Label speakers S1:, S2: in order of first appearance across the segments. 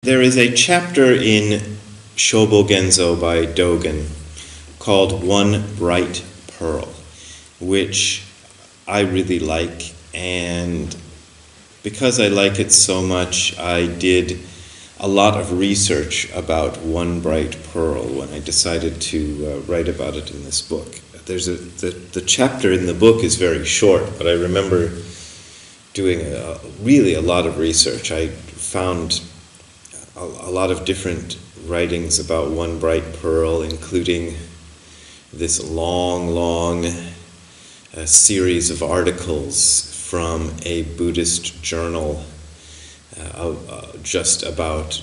S1: There is a chapter in Shobo Genzo by Dogen called One Bright Pearl, which I really like, and because I like it so much, I did a lot of research about One Bright Pearl when I decided to write about it in this book. The chapter in the book is very short, but I remember doing really a lot of research. I found a lot of different writings about One Bright Pearl, including this long series of articles from a Buddhist journal just about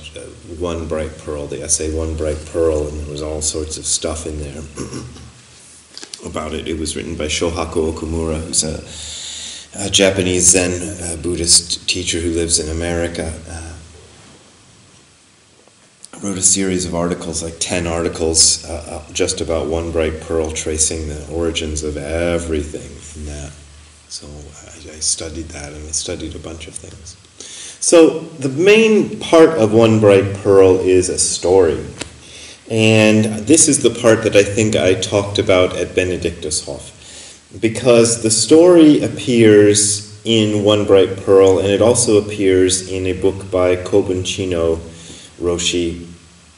S1: One Bright Pearl, the essay One Bright Pearl, and there was all sorts of stuff in there about it. It was written by Shohaku Okumura, who's a Japanese Zen Buddhist teacher who lives in America. I wrote a series of articles, like 10 articles, just about One Bright Pearl, tracing the origins of everything in that. So I studied that, and I studied a bunch of things. So the main part of One Bright Pearl is a story. And this is the part that I think I talked about at Benedictushof, because the story appears in One Bright Pearl, and it also appears in a book by Kobun Chino Roshi.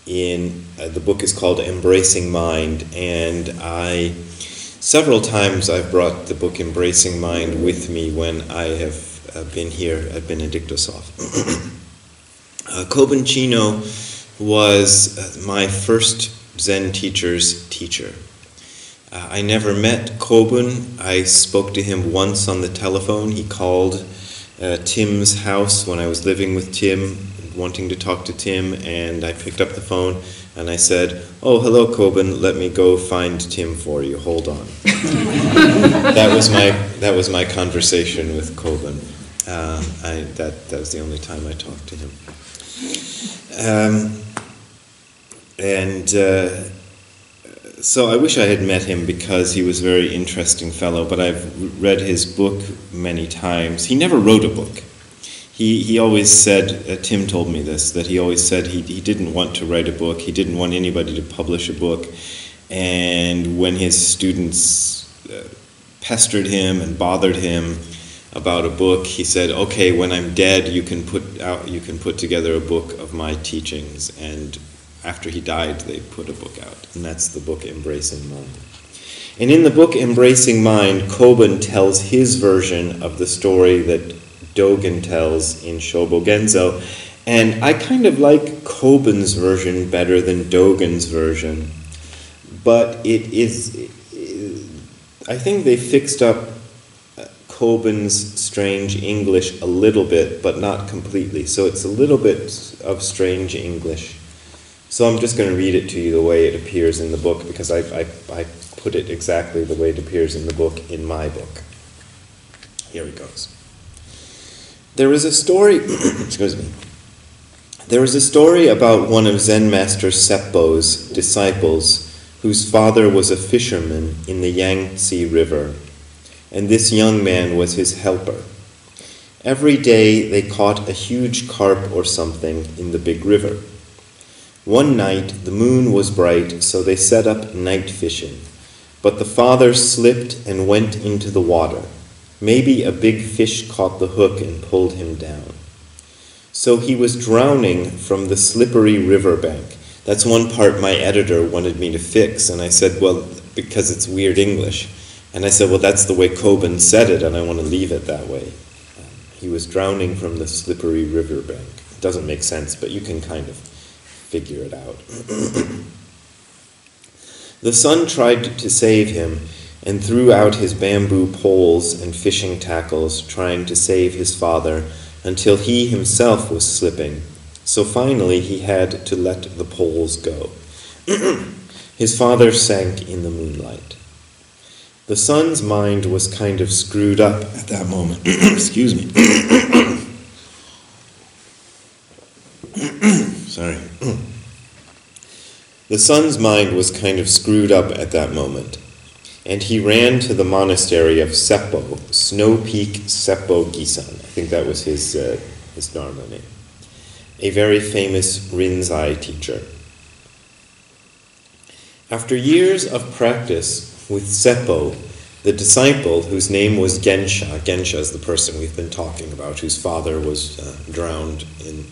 S1: The book is called Embracing Mind, and several times I've brought the book Embracing Mind with me when I have been here at Benedictushof. Kobun Chino was my first Zen teacher's teacher. I never met Kobun. I spoke to him once on the telephone. He called Tim's house when I was living with Tim, wanting to talk to Tim, and I picked up the phone and I said, "Oh, hello, Kobun. Let me go find Tim for you. Hold on." That was my conversation with Kobun. That was the only time I talked to him. So I wish I had met him, because he was a very interesting fellow, but I've read his book many times. He never wrote a book. He always said, Tim told me this, that he always said he didn't want to write a book, he didn't want anybody to publish a book, and when his students pestered him and bothered him about a book, he said, "Okay, when I'm dead, you can put together a book of my teachings," and after he died, they put a book out, and that's the book Embracing Mind. And in the book Embracing Mind, Kobun tells his version of the story that Dogen tells in Shobo Genzo, and I kind of like Kobun's version better than Dogen's version, but I think they fixed up Kobun's strange English a little bit, but not completely, so it's a little bit of strange English. So I'm just going to read it to you the way it appears in the book, because I put it exactly the way it appears in the book in my book. Here it goes. There is a story, There is a story about one of Zen Master Seppo's disciples whose father was a fisherman in the Yangtze River, and this young man was his helper. Every day they caught a huge carp or something in the big river. One night the moon was bright, so they set up night fishing, but the father slipped and went into the water. Maybe a big fish caught the hook and pulled him down. So he was drowning from the slippery riverbank. That's one part my editor wanted me to fix, and I said, well, because it's weird English. And I said, well, that's the way Kobun said it, and I want to leave it that way. He was drowning from the slippery riverbank. It doesn't make sense, but you can kind of figure it out. The son tried to save him and threw out his bamboo poles and fishing tackles, trying to save his father, until he himself was slipping. So finally he had to let the poles go. His father sank in the moonlight. The son's mind was kind of screwed up at that moment. Excuse me. Sorry. The son's mind was kind of screwed up at that moment, and he ran to the monastery of Seppo, Snow Peak Seppo Gisan. I think that was his Dharma name. a very famous Rinzai teacher. After years of practice with Seppo, the disciple whose name was Gensha, Gensha is the person we've been talking about, whose father was drowned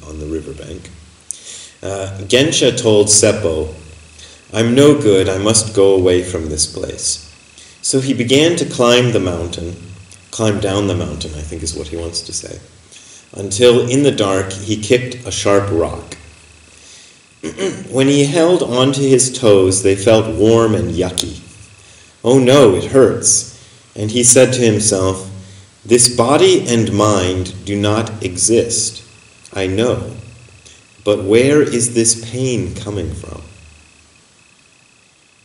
S1: on the riverbank. Gensha told Seppo, "I'm no good, I must go away from this place." So he began to climb down the mountain, I think is what he wants to say, until in the dark he kicked a sharp rock. When he held onto his toes, they felt warm and yucky. "Oh no, it hurts." And he said to himself, "This body and mind do not exist, I know. But where is this pain coming from?"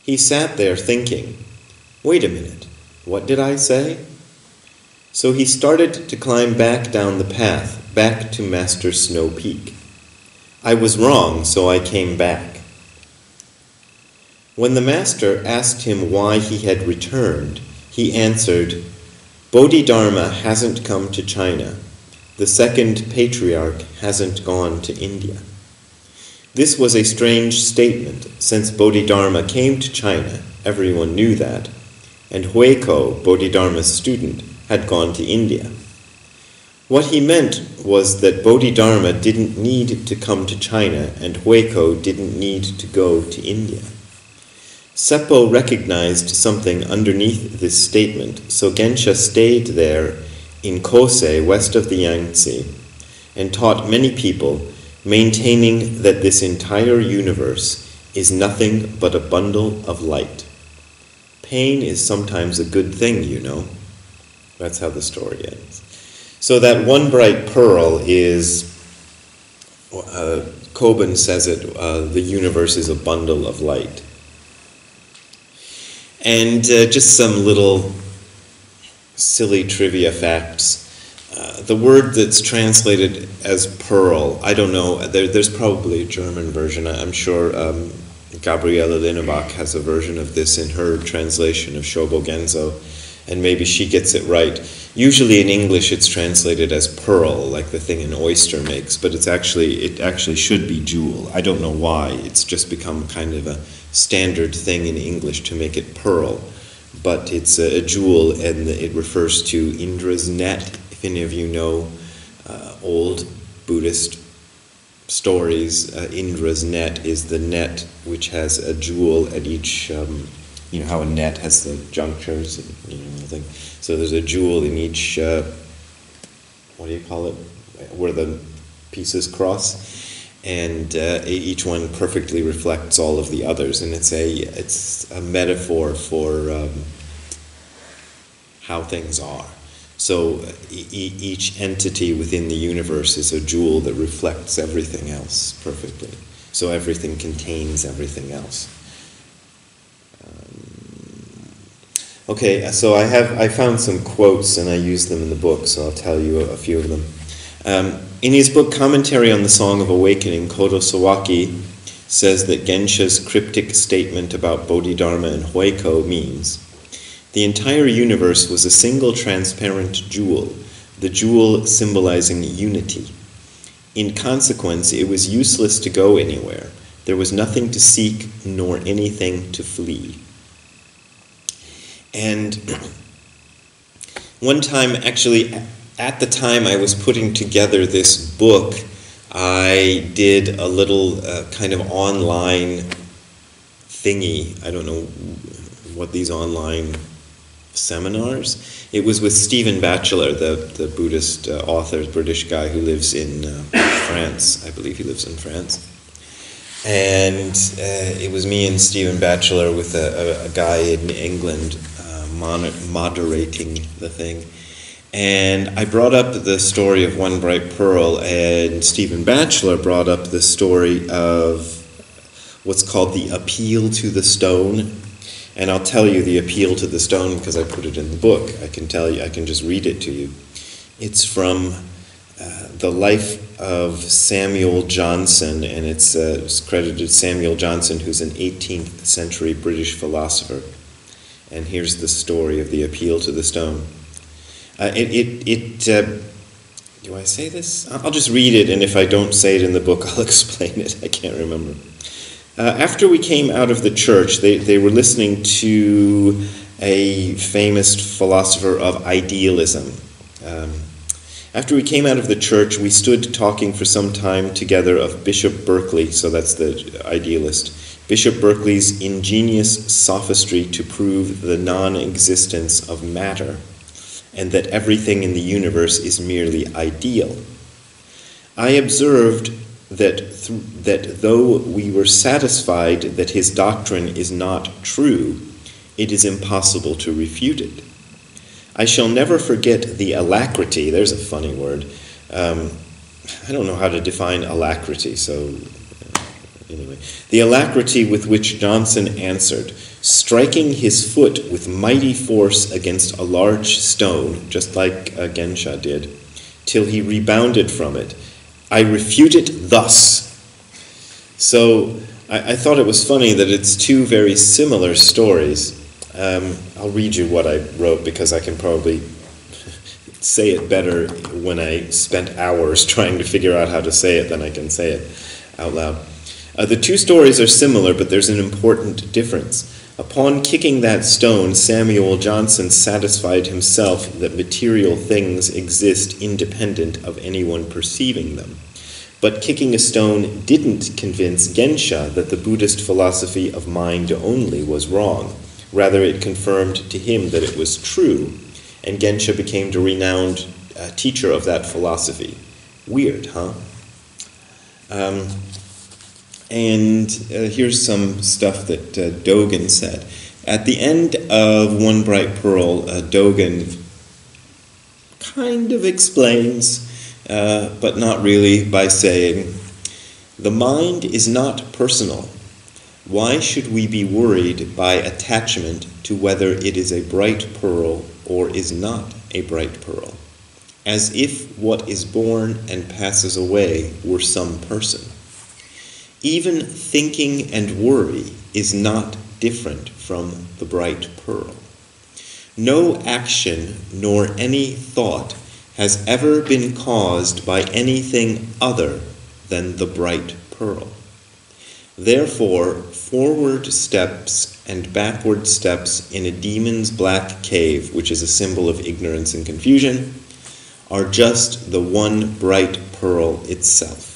S1: He sat there thinking, "Wait a minute, what did I say?" So he started to climb back down the path, back to Master Snow Peak. "I was wrong, so I came back." When the master asked him why he had returned, he answered, "Bodhidharma hasn't come to China. The second patriarch hasn't gone to India." This was a strange statement, since Bodhidharma came to China, everyone knew that, and Huiko, Bodhidharma's student, had gone to India. What he meant was that Bodhidharma didn't need to come to China and Huiko didn't need to go to India. Seppo recognized something underneath this statement, so Gensha stayed there in Kosei, west of the Yangtze, and taught many people, maintaining that this entire universe is nothing but a bundle of light. Pain is sometimes a good thing, you know. That's how the story ends. So that one bright pearl is, Kobun says it, the universe is a bundle of light. And just some little silly trivia facts. The word that's translated as pearl, I don't know, there's probably a German version. I'm sure Gabriele Linnebach has a version of this in her translation of Shobo Genzo, and maybe she gets it right. Usually in English it's translated as pearl, like the thing an oyster makes, but it actually should be jewel. I don't know why. It's just become kind of a standard thing in English to make it pearl, but it's a jewel, and it refers to Indra's net. If any of you know old Buddhist stories, Indra's net is the net which has a jewel at each, you know how a net has the junctures, and, you know, everything. So there's a jewel in each, what do you call it, where the pieces cross, and each one perfectly reflects all of the others, and it's a metaphor for how things are. So each entity within the universe is a jewel that reflects everything else perfectly. So everything contains everything else. Okay, so I found some quotes and I used them in the book, so I'll tell you a few of them. In his book Commentary on the Song of Awakening, Kodo Sawaki says that Gensha's cryptic statement about Bodhidharma and Huiko means, "The entire universe was a single transparent jewel, the jewel symbolizing unity. In consequence, it was useless to go anywhere. There was nothing to seek nor anything to flee." And one time, actually, at the time I was putting together this book, I did a little kind of online thingy. I don't know what these online seminars. It was with Stephen Batchelor, the Buddhist author, British guy who lives in France. I believe he lives in France. And it was me and Stephen Batchelor with a guy in England moderating the thing. And I brought up the story of One Bright Pearl, and Stephen Batchelor brought up the story of what's called the Appeal to the Stone. And I'll tell you the Appeal to the Stone because I put it in the book. I can tell you, I can just read it to you. It's from the life of Samuel Johnson, and it's credited Samuel Johnson, who's an 18th century British philosopher. And here's the story of the Appeal to the Stone. It do I say this? I'll just read it, and if I don't say it in the book, I'll explain it. I can't remember. After we came out of the church, they were listening to a famous philosopher of idealism. After we came out of the church, we stood talking for some time together of Bishop Berkeley, so that's the idealist, Bishop Berkeley's ingenious sophistry to prove the non-existence of matter, and that everything in the universe is merely ideal. I observed that though we were satisfied that his doctrine is not true, it is impossible to refute it. I shall never forget the alacrity, there's a funny word. I don't know how to define alacrity, so anyway. The alacrity with which Johnson answered, striking his foot with mighty force against a large stone, just like Gensha did, till he rebounded from it. I refute it thus. So I thought it was funny that it's two very similar stories. I'll read you what I wrote because I can probably say it better when I spent hours trying to figure out how to say it than I can say it out loud. The two stories are similar, but there's an important difference. Upon kicking that stone, Samuel Johnson satisfied himself that material things exist independent of anyone perceiving them. But kicking a stone didn't convince Gensha that the Buddhist philosophy of mind only was wrong. Rather, it confirmed to him that it was true, and Gensha became the renowned teacher of that philosophy. Weird, huh? And here's some stuff that Dogen said. At the end of One Bright Pearl, Dogen kind of explains, but not really, by saying, the mind is not personal. Why should we be worried by attachment to whether it is a bright pearl or is not a bright pearl? As if what is born and passes away were some person. Even thinking and worry is not different from the bright pearl. No action nor any thought has ever been caused by anything other than the bright pearl. Therefore, forward steps and backward steps in a demon's black cave, which is a symbol of ignorance and confusion, are just the one bright pearl itself.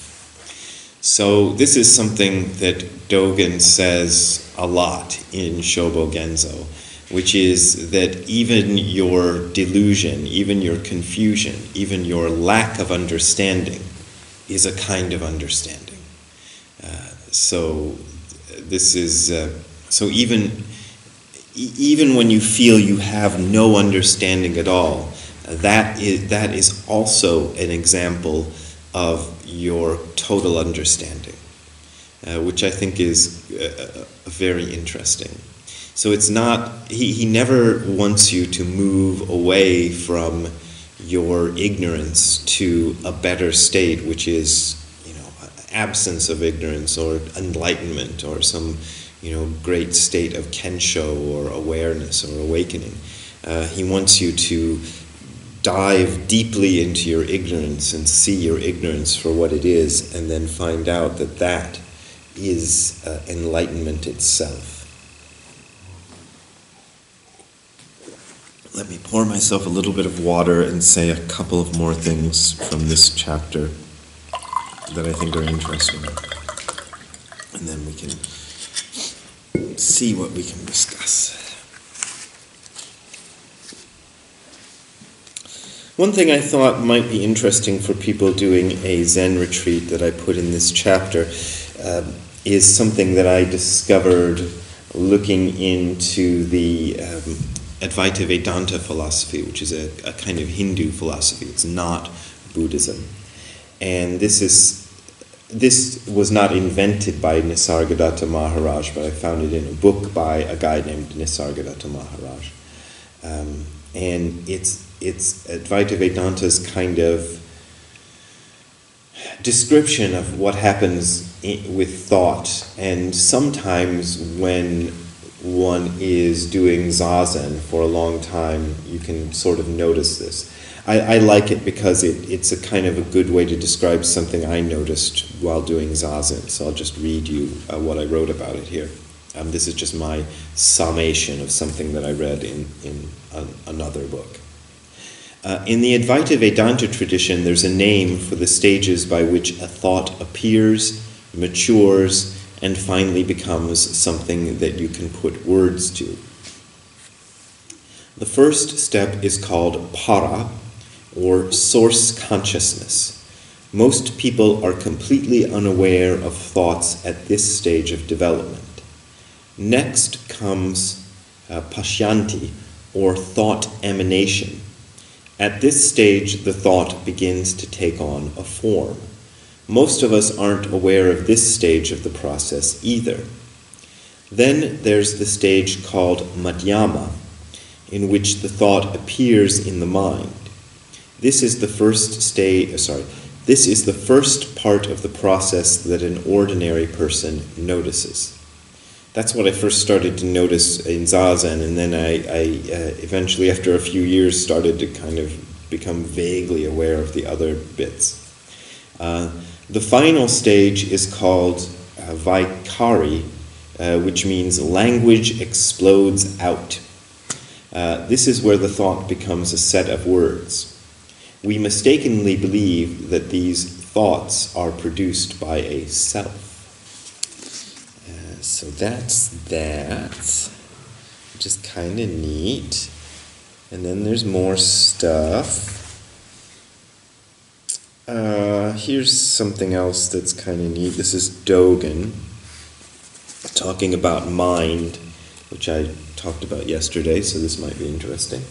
S1: So this is something that Dogen says a lot in Shobo Genzo, which is that even your delusion, even your confusion, even your lack of understanding is a kind of understanding. So this is so even when you feel you have no understanding at all, that is also an example of your total understanding, which I think is very interesting. So it's not, he never wants you to move away from your ignorance to a better state, which is, absence of ignorance or enlightenment or some, great state of kensho or awareness or awakening. He wants you to dive deeply into your ignorance and see your ignorance for what it is, and then find out that that is enlightenment itself. Let me pour myself a little bit of water and say a couple of more things from this chapter that I think are interesting. And then we can see what we can discuss. One thing I thought might be interesting for people doing a Zen retreat that I put in this chapter is something that I discovered looking into the Advaita Vedanta philosophy, which is a kind of Hindu philosophy. It's not Buddhism. And this was not invented by Nisargadatta Maharaj, but I found it in a book by a guy named Nisargadatta Maharaj. And it's Advaita Vedanta's kind of description of what happens with thought. And sometimes when one is doing zazen for a long time, you can sort of notice this. I like it because it's a kind of a good way to describe something I noticed while doing Zazen. So I'll just read you what I wrote about it here. This is just my summation of something that I read in another book. In the Advaita Vedanta tradition, there's a name for the stages by which a thought appears, matures, and finally becomes something that you can put words to. The first step is called para, or source consciousness. Most people are completely unaware of thoughts at this stage of development. Next comes pashyanti, or thought emanation. At this stage, the thought begins to take on a form. Most of us aren't aware of this stage of the process either. Then there's the stage called madhyama, in which the thought appears in the mind. This is the first part of the process that an ordinary person notices. That's what I first started to notice in Zazen, and then I eventually, after a few years, started to kind of become vaguely aware of the other bits. The final stage is called Vaikari, which means language explodes out. This is where the thought becomes a set of words. We mistakenly believe that these thoughts are produced by a self. So that's that, which is kind of neat. And then there's more stuff. Here's something else that's kind of neat. This is Dogen talking about mind, which I talked about yesterday, so this might be interesting.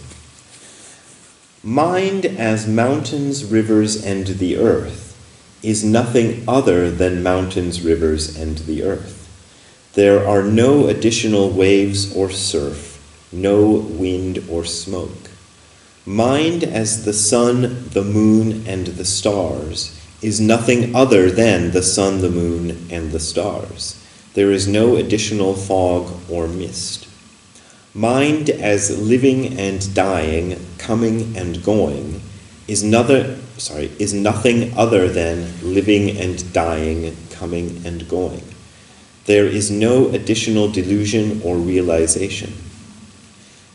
S1: Mind as mountains, rivers, and the earth is nothing other than mountains, rivers, and the earth. There are no additional waves or surf, no wind or smoke. Mind as the sun, the moon, and the stars is nothing other than the sun, the moon, and the stars. There is no additional fog or mist. Mind as living and dying, coming and going, is nothing other than living and dying, coming and going. There is no additional delusion or realization.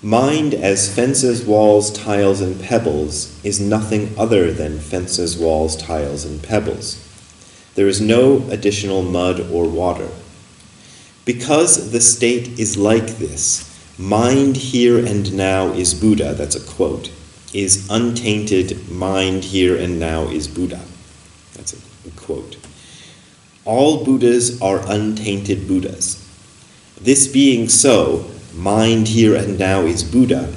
S1: Mind as fences, walls, tiles, and pebbles is nothing other than fences, walls, tiles, and pebbles. There is no additional mud or water. Because the state is like this, mind here and now is Buddha, that's a quote, is untainted, mind here and now is Buddha. That's a quote. All Buddhas are untainted Buddhas. This being so, mind here and now is Buddha,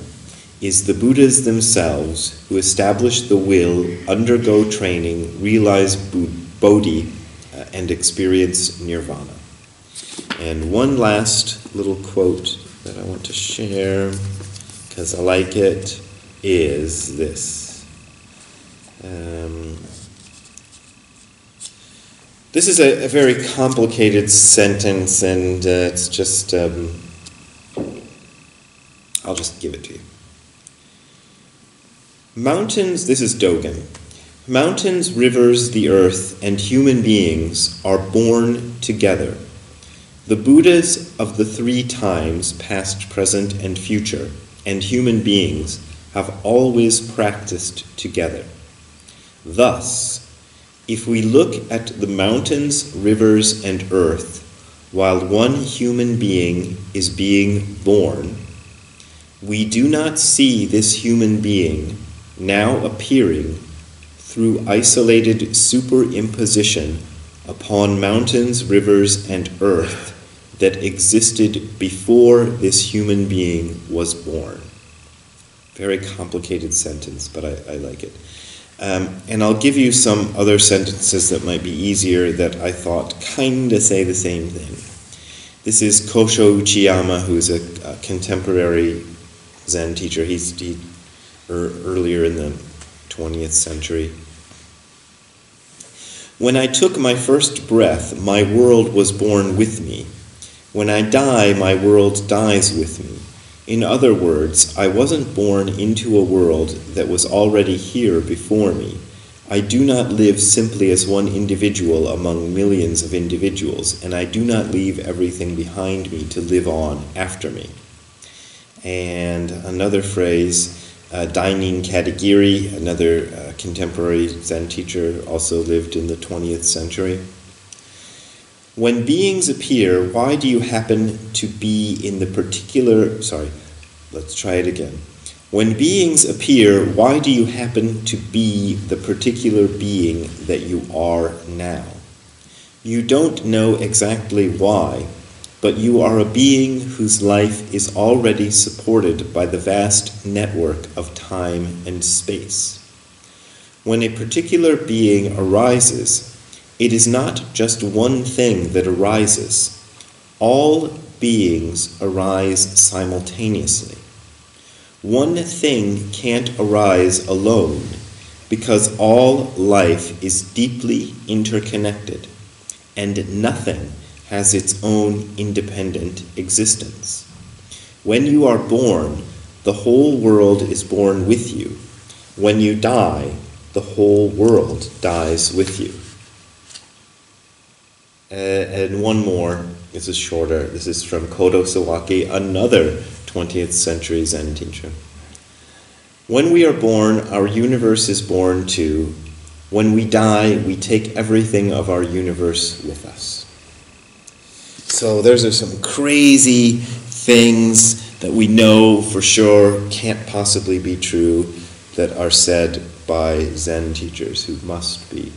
S1: is the Buddhas themselves who establish the will, undergo training, realize Bodhi, and experience nirvana. And one last little quote that I want to share, because I like it, is this. This is a very complicated sentence, and it's just, I'll just give it to you. Mountains, this is Dogen. Mountains, rivers, the earth, and human beings are born together. The Buddhas of the three times, past, present, and future, and human beings have always practiced together. Thus, if we look at the mountains, rivers, and earth, while one human being is being born, we do not see this human being now appearing through isolated superimposition upon mountains, rivers, and earth that existed before this human being was born. Very complicated sentence, but I like it. And I'll give you some other sentences that might be easier that I thought kind of say the same thing. This is Kosho Uchiyama, who's a contemporary Zen teacher. He's earlier in the 20th century. When I took my first breath, my world was born with me. When I die, my world dies with me. In other words, I wasn't born into a world that was already here before me. I do not live simply as one individual among millions of individuals, and I do not leave everything behind me to live on after me. And another phrase, Dainin Kadagiri, another contemporary Zen teacher, also lived in the 20th century. When beings appear, why do you happen to be in the particular... When beings appear, why do you happen to be the particular being that you are now? You don't know exactly why, but you are a being whose life is already supported by the vast network of time and space. When a particular being arises, it is not just one thing that arises. All beings arise simultaneously. One thing can't arise alone because all life is deeply interconnected and nothing has its own independent existence. When you are born, the whole world is born with you. When you die, the whole world dies with you. And one more, this is shorter. This is from Kodo Sawaki, another 20th century Zen teacher. When we are born, our universe is born too. When we die, we take everything of our universe with us. So those are some crazy things that we know for sure can't possibly be true that are said by Zen teachers who must be